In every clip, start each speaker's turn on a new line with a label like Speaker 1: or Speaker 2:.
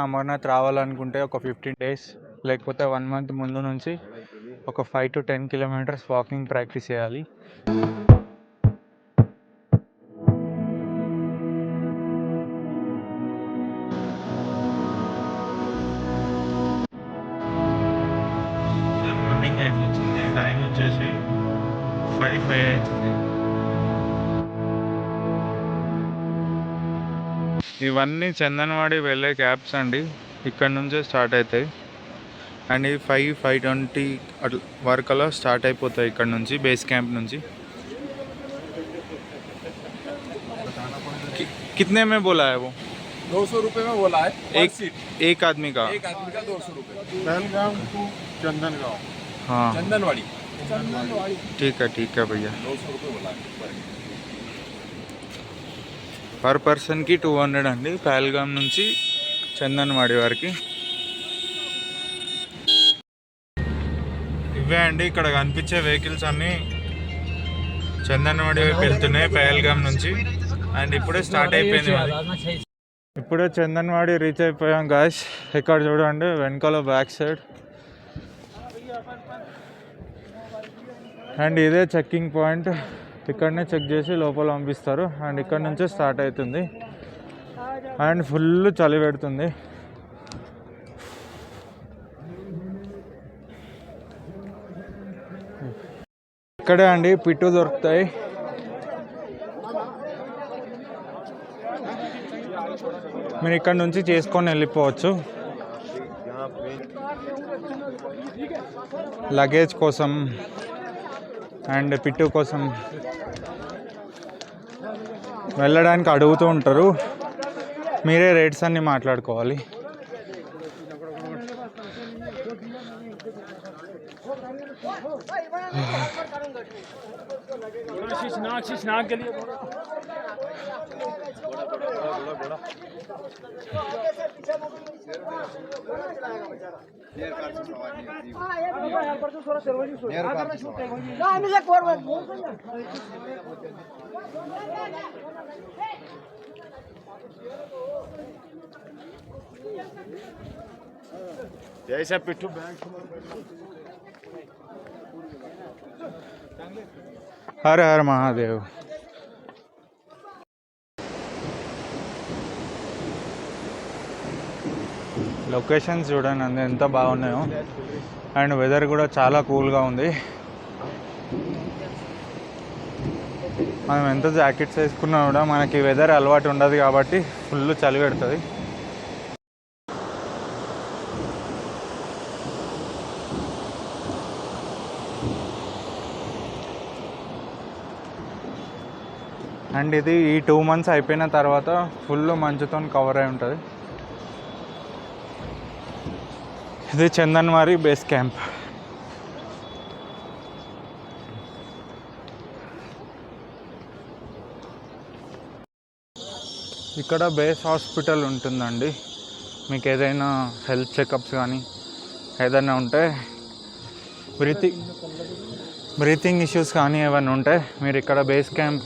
Speaker 1: అమర్నాథ్ రావాలనుకుంటే ఒక 15 days లేకపోతే 1 month ముందు నుంచి ఒక 5 to 10 kilometers వాకింగ్ ప్రాక్టీస్ చేయాలి. మార్నింగ్ అయిపోతుంది, టైం వచ్చేసి 5 అవుతుంది. ఇవన్నీ చందన్వాడి వెళ్ళే క్యాబ్స్ అండి, ఇక్కడ నుంచే స్టార్ట్ అవుతాయి. అండ్ ఈ 5-5:20 అట్లా వరకలా స్టార్ట్ అయిపోతాయి ఇక్కడ నుంచి, బేస్ క్యాంప్ నుంచి. कितने में बोला है वो?
Speaker 2: 200 रुपये में बोला है
Speaker 1: एक आदमी का
Speaker 2: 200 रुपये.
Speaker 3: पहलगाम टू चंदनगांव.
Speaker 1: हाँ
Speaker 2: चंदनवाड़ी
Speaker 1: ठीक है भैया.
Speaker 2: 200 रुपये बोला है
Speaker 1: పర్ పర్సన్కి 200 అండి పహల్గాం నుంచి చందన్వాడి వరకు. ఇవే అండి ఇక్కడ కనిపించే వెహికల్స్ అన్నీ చందన్వాడి వైపు వెళ్తున్నాయి పహల్గాం నుంచి. అండ్ ఇప్పుడే స్టార్ట్ అయిపోయింది. ఇప్పుడే చందన్వాడి రీచ్ అయిపోయాం గాయ్స్. ఇక్కడ చూడండి వెనకాల బ్యాక్ సైడ్. అండ్ ఇదే చెక్కింగ్ పాయింట్, ఇక్కడనే చెక్ చేసి లోపల పంపిస్తారు. అండ్ ఇక్కడ నుంచే స్టార్ట్ అవుతుంది. అండ్ ఫుల్ చలి పెడుతుంది. ఇక్కడే అండి పిట్టు దొరుకుతాయి. మీరు ఇక్కడ నుంచి చేసుకొని వెళ్ళిపోవచ్చు. లగేజ్ కోసం అండ్ పిట్టు కోసం వెళ్ళడానికి అడుగుతూ ఉంటారు, మీరే రేట్స్ అన్నీ మాట్లాడుకోవాలి.
Speaker 3: जैसा पिट्ठू बैग.
Speaker 1: हर हर महादेव. లొకేషన్స్ చూడండి అంత ఎంత బాగున్నాయో. అండ్ వెదర్ కూడా చాలా కూల్గా ఉంది. మనం ఎంత జాకెట్స్ వేసుకున్నా కూడా మనకి వెదర్ అలవాటు ఉండదు కాబట్టి ఫుల్ చలి పెడుతుంది. అండ్ ఇది ఈ 2 months అయిపోయిన తర్వాత ఫుల్ మంచుతో కవర్ అయి ఉంటుంది. ఇది చందన్వాడి బేస్ క్యాంప్. ఇక్కడ బేస్ హాస్పిటల్ ఉంటుందండి. మీకు ఏదైనా హెల్త్ చెకప్స్ కానీ ఏదైనా ఉంటే, బ్రీతింగ్ ఇష్యూస్ కానీ ఏమైనా ఉంటే మీరు ఇక్కడ బేస్ క్యాంప్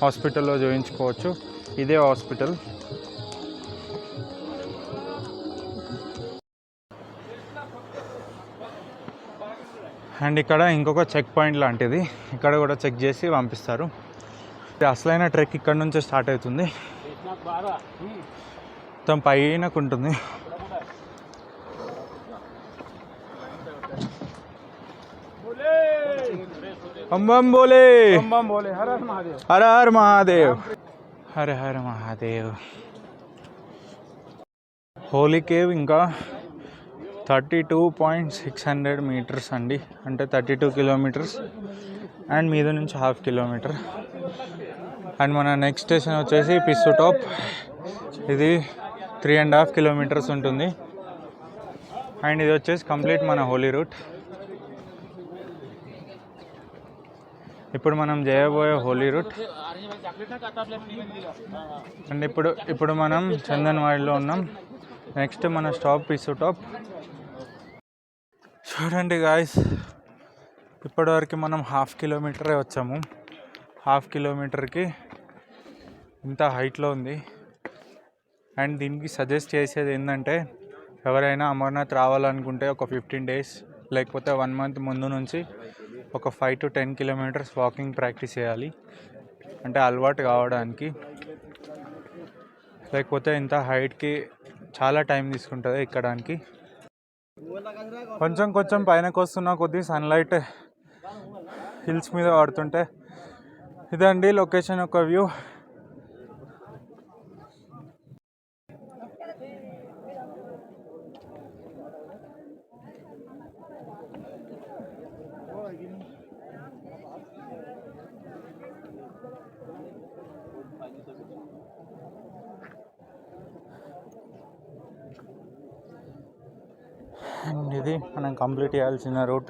Speaker 1: హాస్పిటల్లో చూపించుకోవచ్చు. ఇదే హాస్పిటల్. అండ్ ఇక్కడ ఇంకొక చెక్ పాయింట్ లాంటిది, ఇక్కడ కూడా చెక్ చేసి పంపిస్తారు. అసలైన ట్రెక్ ఇక్కడ నుంచే స్టార్ట్ అవుతుంది, మొత్తం పైనకు ఉంటుంది. बम बम बोले, हर हर महादेव, हर हर महादेव, हर हर महादेव. హోలీ కేవ్ ఇంకా 32.600 meters అండి, అంటే 32 kilometers. అండ్ మీద నుంచి 1/2 kilometer. అండ్ మన నెక్స్ట్ స్టేషన్ వచ్చేసి పిస్సు టాప్. ఇది 3.5 kilometers ఉంటుంది. అండ్ ఇది వచ్చేసి కంప్లీట్ మన హోలీ రూట్. ఇప్పుడు మనం చేయబోయే హోలీ రూట్. అండ్ ఇప్పుడు మనం చందన్వాడిలో ఉన్నాం. నెక్స్ట్ మన స్టాప్ పిస్సు టాప్. చూడండి గాయస్, ఇప్పటివరకు మనం 1/2 kilometer వచ్చాము. 1/2 kilometerకి ఇంత హైట్లో ఉంది. అండ్ దీనికి సజెస్ట్ చేసేది ఏంటంటే ఎవరైనా అమర్నాథ్ రావాలనుకుంటే ఒక 15 days లేకపోతే 1 month ముందు నుంచి ఒక 5 to 10 kilometers వాకింగ్ ప్రాక్టీస్ చేయాలి, అంటే అలవాటు కావడానికి. లేకపోతే ఇంత హైట్కి చాలా టైం తీసుకుంటుంది ఎక్కడానికి. కొంచెం కొంచెం పైనకి వస్తున్న కొద్దీ సన్లైట్ హిల్స్ మీద పడుతుంటే ఇదండి లొకేషన్ ఒక వ్యూ. ఇది మనం కంప్లీట్ చేయాల్సిన రూట్.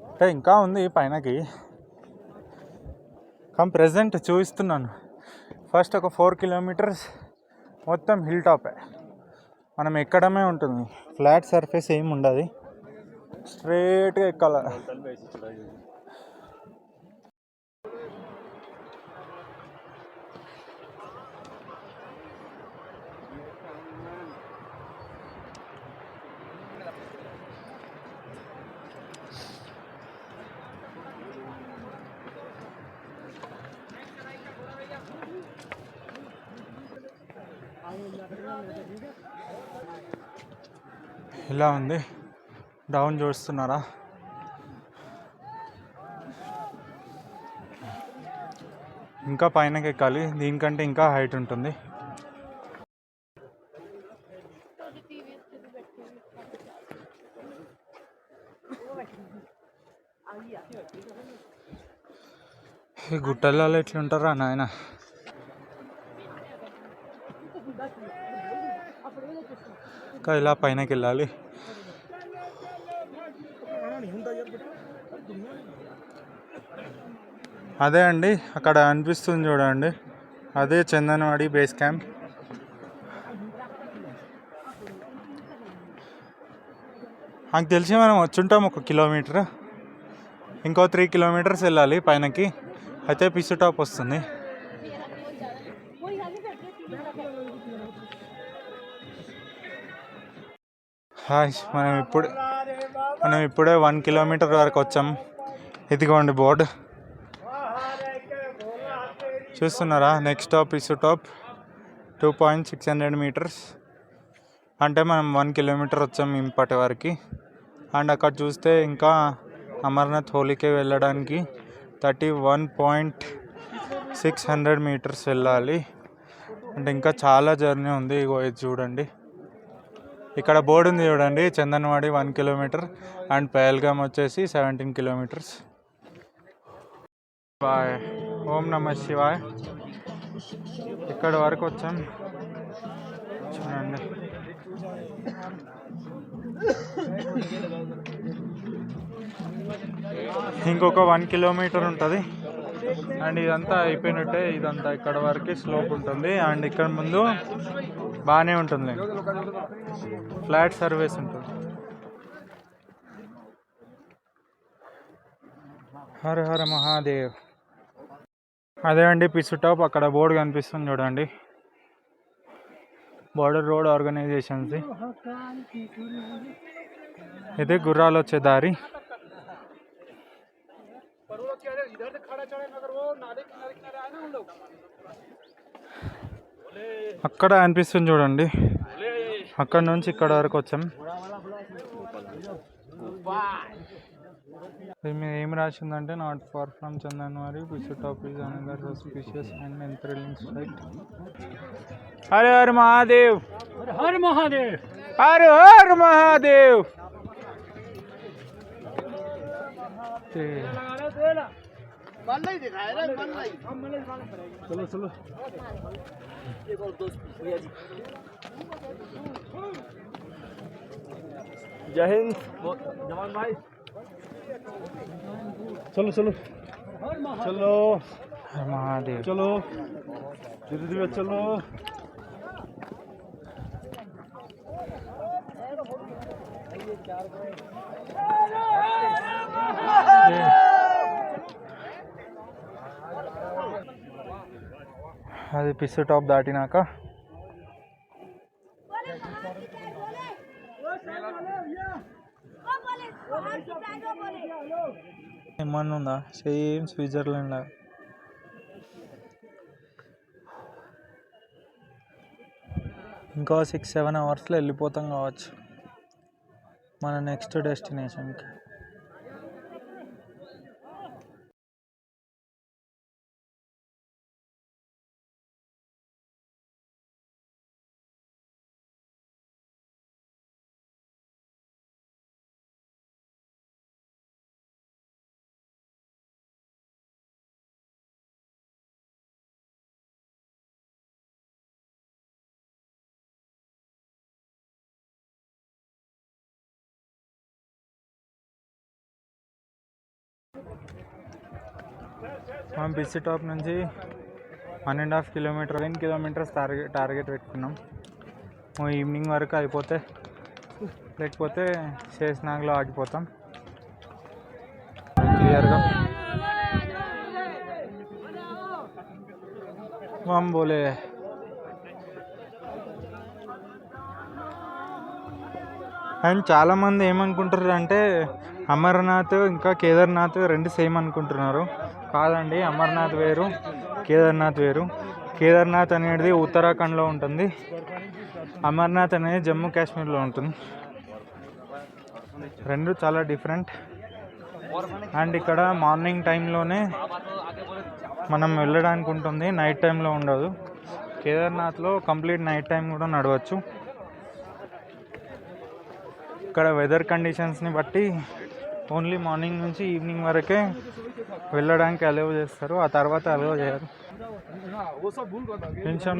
Speaker 1: అంటే ఇంకా ఉంది పైనకి, కానీ ప్రెజెంట్ చూపిస్తున్నాను. ఫస్ట్ ఒక 4 kilometers మొత్తం హిల్ టాపే, మనం ఎక్కడమే ఉంటుంది, ఫ్లాట్ సర్ఫేస్ ఏమి ఉండదు, స్ట్రేట్గా ఎక్కాలి. ఇలా ఉంది, డౌన్ చూస్తున్నారా? ఇంకా పైనకి ఎక్కాలి, దీనికంటే ఇంకా హైట్ ఉంటుంది. ఈ గుట్టలలో ఎట్లుంటారా నాయన. ఇంకా ఇలా పైనకి వెళ్ళాలి. అదే అండి అక్కడ అనిపిస్తుంది చూడండి, అదే చందన్వాడి బేస్ క్యాంప్. నాకు తెలిసి మనం వచ్చుంటాం 1 kilometer, ఇంకో 3 kilometers వెళ్ళాలి పైనకి, అయితే పిస్సు టాప్ వస్తుంది. హాయ్, మనం ఇప్పుడే 1 kilometer వరకు వచ్చాం. ఇదిగోండి బోర్డు చూస్తున్నారా? Next stop fish top, 2.600 meters. అంటే మనం 1 kilometer వచ్చాం ఇప్పటి వరకు. అండ్ అక్కడ చూస్తే ఇంకా అమర్నాథ్ హోలీకే వెళ్ళడానికి 31.600 meters వెళ్ళాలి. అంటే ఇంకా చాలా జర్నీ ఉంది. ఇగో ఇది చూడండి, ఇక్కడ బోర్డు ఉంది చూడండి, చందన్వాడి 1 kilometer అండ్ పహల్గామ్ వచ్చేసి 17 kilometers. బాయ్, ఓం నమ శివాయ్. ఇక్కడ వరకు వచ్చాం చూడండి. ఇంకొక 1 kilometer ఉంటుంది అండ్ ఇదంతా అయిపోయినట్టే. ఇదంతా ఇక్కడ వరకు స్లోప్ ఉంటుంది అండ్ ఇక్కడ ముందు బాగానే ఉంటుంది, ఫ్లాట్ సర్ఫేస్ ఉంటుంది. హర హర మహాదేవ్. అదే అండి పిస్సు టాప్, అక్కడ బోర్డు కనిపిస్తుంది చూడండి, బోర్డర్ రోడ్ ఆర్గనైజేషన్స్. ఇదే గుర్రాలు వచ్చే దారి. అక్కడ అనిపిస్తుంది చూడండి, అక్కడ నుంచి ఇక్కడ వరకు వచ్చాం. ఏం రాసిందంటే not far from Chandanwari Pissu top is another suspicious and thrilling site. Har Har Mahadev, Har Mahadev, Har Har Mahadev. चलो चलो जय हिंद जवान भाई. चलो चलो चलो महादेव, चलो धीरे धीरे चलो. అది పిస్సు టాప్ దాటినాక ఏమన్నా ఉందా సేమ్ స్విట్జర్లాండ్ లాగా. ఇంకో 6-7 అవర్స్లో వెళ్ళిపోతాం కావచ్చు మన నెక్స్ట్ డెస్టినేషన్కి. మనం పిస్సి టాప్ నుంచి 1.5 కిలోమీటర్ 10 కిలోమీటర్స్ టార్గెట్ పెట్టుకున్నాం. ఈవినింగ్ వరకు అయిపోతే, లేకపోతే శేషనాగ్లో ఆగిపోతాం. క్లియర్గా మనం బోలే. అండ్ చాలామంది ఏమనుకుంటారు అంటే అమర్నాథ్ ఇంకా కేదార్నాథ్ రెండు సేమ్ అనుకుంటున్నారు. కాదండి, అమర్నాథ్ వేరు, కేదార్నాథ్ వేరు. కేదార్నాథ్ అనేది ఉత్తరాఖండ్లో ఉంటుంది, అమర్నాథ్ అనేది జమ్మూ కాశ్మీర్లో ఉంటుంది. రెండు చాలా డిఫరెంట్. అండ్ ఇక్కడ మార్నింగ్ టైంలోనే మనం వెళ్ళడానికి ఉంటుంది, నైట్ టైంలో ఉండదు. కేదార్నాథ్లో కంప్లీట్ నైట్ టైం కూడా నడవచ్చు. ఇక్కడ వెదర్ కండిషన్స్ని బట్టి ఓన్లీ మార్నింగ్ నుంచి ఈవినింగ్ వరకే వెళ్ళడానికి అలౌ చేస్తారు, ఆ తర్వాత అలౌ చేయరు.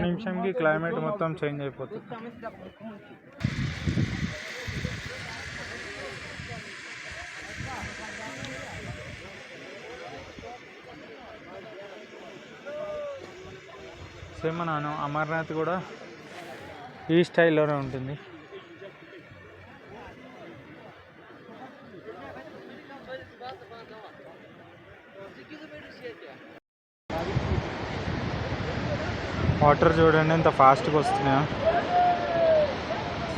Speaker 1: నిమిషంకి క్లైమేట్ మొత్తం చేంజ్ అయిపోతుంది. సేమ్ మన అమర్నాథ్ కూడా ఈ స్టైల్లోనే ఉంటుంది. వాటర్ చూడండి ఎంత ఫాస్ట్గా వస్తున్నాయో,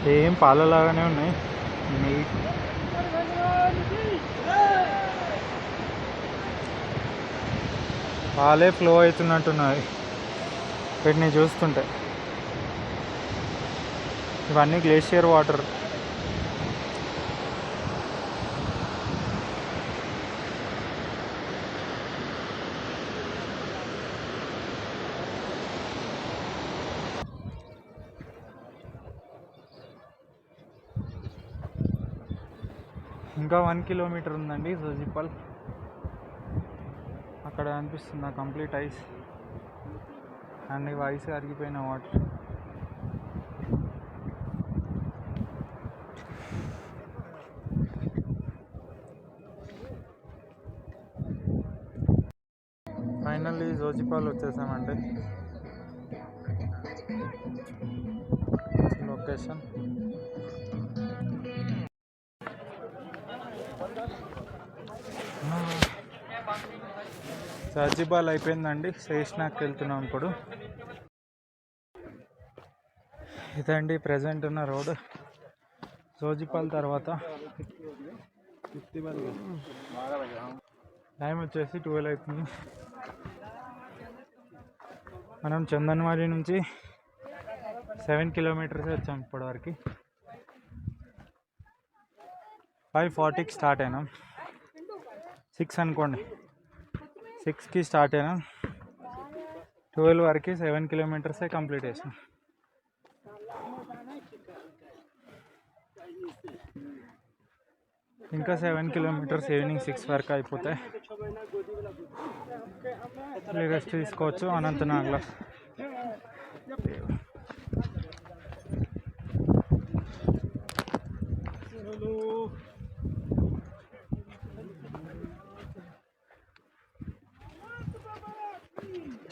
Speaker 1: సేమ్ పాలలాగానే ఉన్నాయి. నీట్ పాలే ఫ్లో అవుతున్నట్టున్నాయి వీటిని చూస్తుంటే. ఇవన్నీ గ్లేషియర్ వాటర్. ఇంకా 1 కిలోమీటర్ ఉందండి జోజిపాల్. అక్కడ అనిపిస్తుంది కంప్లీట్ ఐస్, అండ్ ఇవి ఐస్ అరిగిపోయిన వాటర్. ఫైనల్లీ జోజిపాల్ వచ్చేసామండి. లొకేషన్ జోజిపాల్ అయిపోయిందండి, శేషనాగ్కి వెళ్తున్నాం ఇప్పుడు. ఇదండి ప్రజెంట్ ఉన్న రోడ్. జోజిపాల్ తర్వాత టైం వచ్చేసి 12 అవుతుంది. మనం చందన్వాడి నుంచి 7 కిలోమీటర్స్ వచ్చాం ఇప్పటివరకు. 5:40కి స్టార్ట్ అయినాం, 6 అనుకోండి, 6కి స్టార్ట్ అయినాం. 12 వరకు 7 కిలోమీటర్సే కంప్లీట్ చేసాం. ఇంకా 7 కిలోమీటర్స్ ఈవినింగ్ 6 వరకు అయిపోతాయి. రెస్ట్ తీసుకోవచ్చు అనంతనాగ్లో.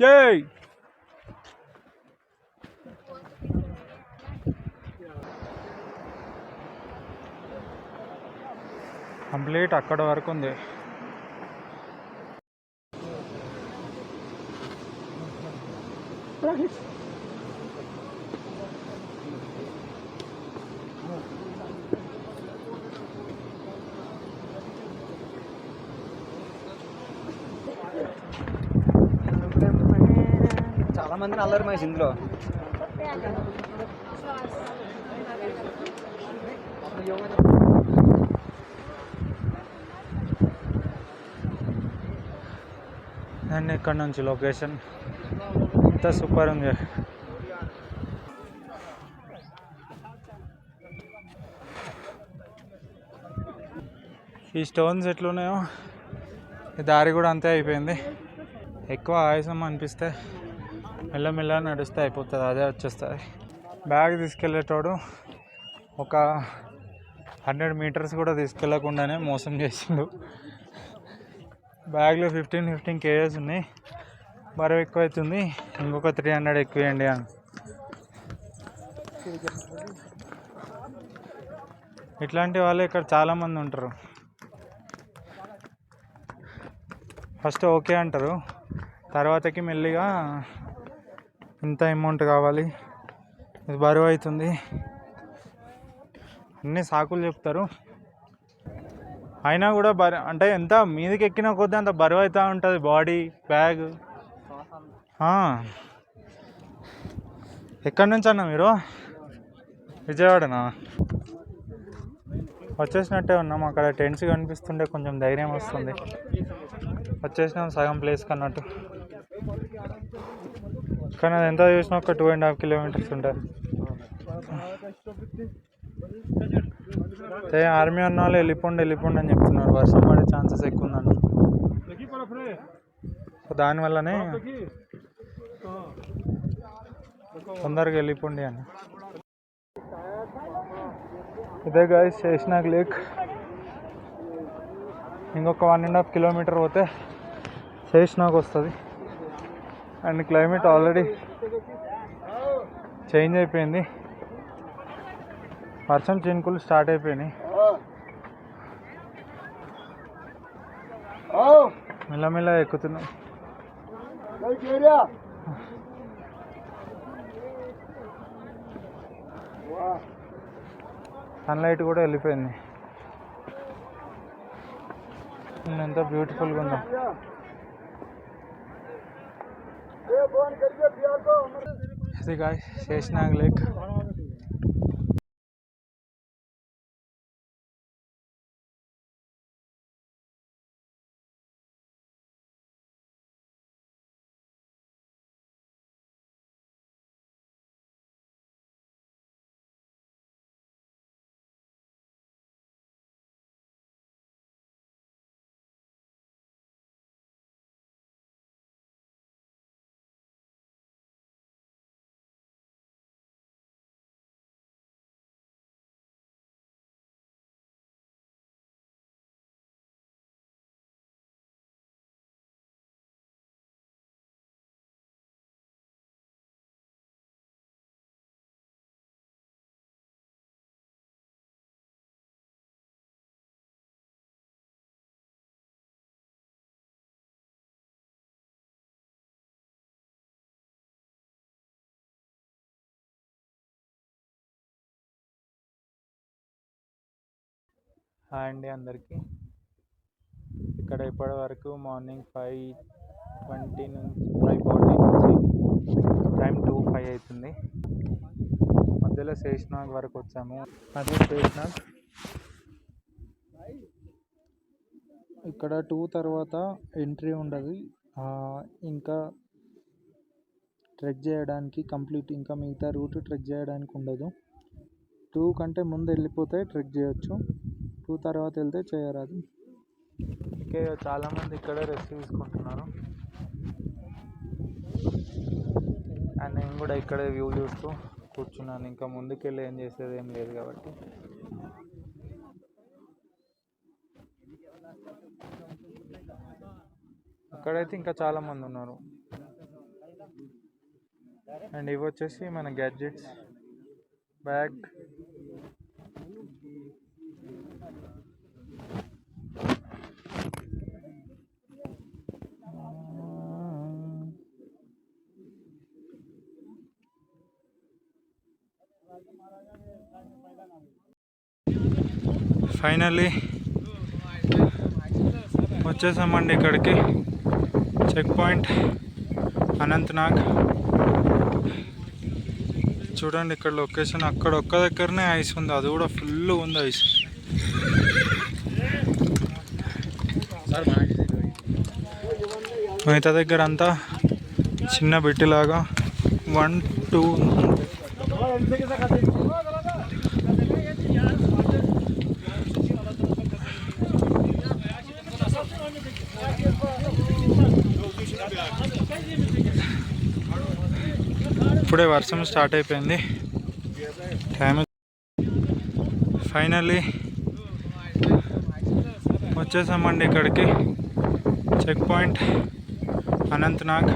Speaker 1: జై కంప్లీట్ అక్కడ వరకు ఉంది.
Speaker 4: చాలా మందిని అల్లరి మనిషి ఇందులో.
Speaker 1: అండ్ ఇక్కడ నుంచి లొకేషన్ ఎంత సూపర్ ఉంది. ఈ స్టోన్స్ ఎట్లున్నాయో ఈ దారి కూడా అంతే అయిపోయింది. ఎక్కువ ఆయాసం అనిపిస్తే మెల్లమెల్ల నడిస్తే అయిపోతుంది, అదే వచ్చేస్తుంది. బ్యాగ్ తీసుకెళ్ళేటోడు ఒక 100 మీటర్స్ కూడా తీసుకెళ్ళకుండానే మోసం చేసిండు. బ్యాగ్లో 15 kgs ఉన్నాయి, బరువు ఎక్కువ అవుతుంది, ఇంకొక 300 ఎక్కువేయండి అని. ఇట్లాంటి వాళ్ళు ఇక్కడ చాలామంది ఉంటారు. ఫస్ట్ ఓకే అంటారు, తర్వాతకి మెల్లిగా ఇంత అమౌంట్ కావాలి, ఇది బరువు అవుతుంది, అన్నీ సాకులు చెప్తారు. అయినా కూడా అంటే ఎంత మీదకి ఎక్కిన కొద్దీ అంత బరువు అవుతూ ఉంటుంది బాడీ, బ్యాగ్. ఎక్కడి నుంచి అన్నా మీరు? విజయవాడనా? వచ్చేసినట్టే ఉన్నాం. అక్కడ టెంట్స్ కనిపిస్తుంటే కొంచెం ధైర్యం వస్తుంది. వచ్చేసినాం సగం ప్లేస్ కన్నట్టు. కానీ అది ఎంత చూసినా ఒక 2.5 kilometers ఉంటుంది. అదే ఆర్మీ ఉన్న వాళ్ళు వెళ్ళిపోండి అని చెప్తున్నారు, వర్షం పడే ఛాన్సెస్ ఎక్కువ ఉందంట. సో దానివల్లనే తొందరగా వెళ్ళిపోండి అని. ఇదే గాయస్ శేషనాగ్ లేక్. ఇంకొక 1.5 kilometers పోతే శేషనాగ్ వస్తుంది. అండ్ క్లైమేట్ ఆల్రెడీ చేంజ్ అయిపోయింది, వర్షం చినుకులు స్టార్ట్ అయిపోయినాయి. మెల్లమెల్ల ఎక్కుతున్నాం. సన్లైట్ కూడా వెళ్ళిపోయింది. ఎంత బ్యూటిఫుల్గా ఉందో. ఇది గాయ్స్ శేషనాగ్ లేక్. హాయ్ అండి అందరికీ. ఇక్కడ ఇప్పటి వరకు మార్నింగ్ 5:40 నుంచి టైం 2:05 అవుతుంది. మధ్యలో శేషనాగ్ వరకు వచ్చాము. అదే శేషనాగ్. ఇక్కడ 2 తర్వాత ఎంట్రీ ఉండదు. ఇంకా ట్రెక్ చేయడానికి కంప్లీట్, ఇంకా మిగతా రూట్ ట్రెక్ చేయడానికి ఉండదు. 2 కంటే ముందు వెళ్ళిపోతే ట్రెక్ చేయొచ్చు, 2 తర్వాత వెళ్తే చేయరాదు. ఓకే, చాలామంది ఇక్కడే రెస్ట్ తీసుకుంటున్నారు. అండ్ నేను కూడా ఇక్కడే వ్యూ చూస్తూ కూర్చున్నాను. ఇంకా ముందుకెళ్ళి ఏం చేసేది ఏం లేదు కాబట్టి. అక్కడైతే ఇంకా చాలామంది ఉన్నారు. అండ్ ఇవి వచ్చేసి మన గ్యాడ్జెట్స్, బ్యాగ్. ఫైనల్లీ వచ్చేసామండి ఇక్కడికి. Checkpoint Anantnag. చూడండి ఇక్కడ లొకేషన్. అక్కడ ఒక్క దగ్గరనే ఐస్ ఉంది, అది కూడా ఫుల్ ఉంది ఐస్. మిగతా దగ్గర అంతా చిన్న బిట్టిలాగా 1, 2 ఇప్పుడే వర్షం స్టార్ట్ అయిపోయింది. టైం ఫైనల్లీ వచ్చేసామండి ఇక్కడికి. Checkpoint Anantnag.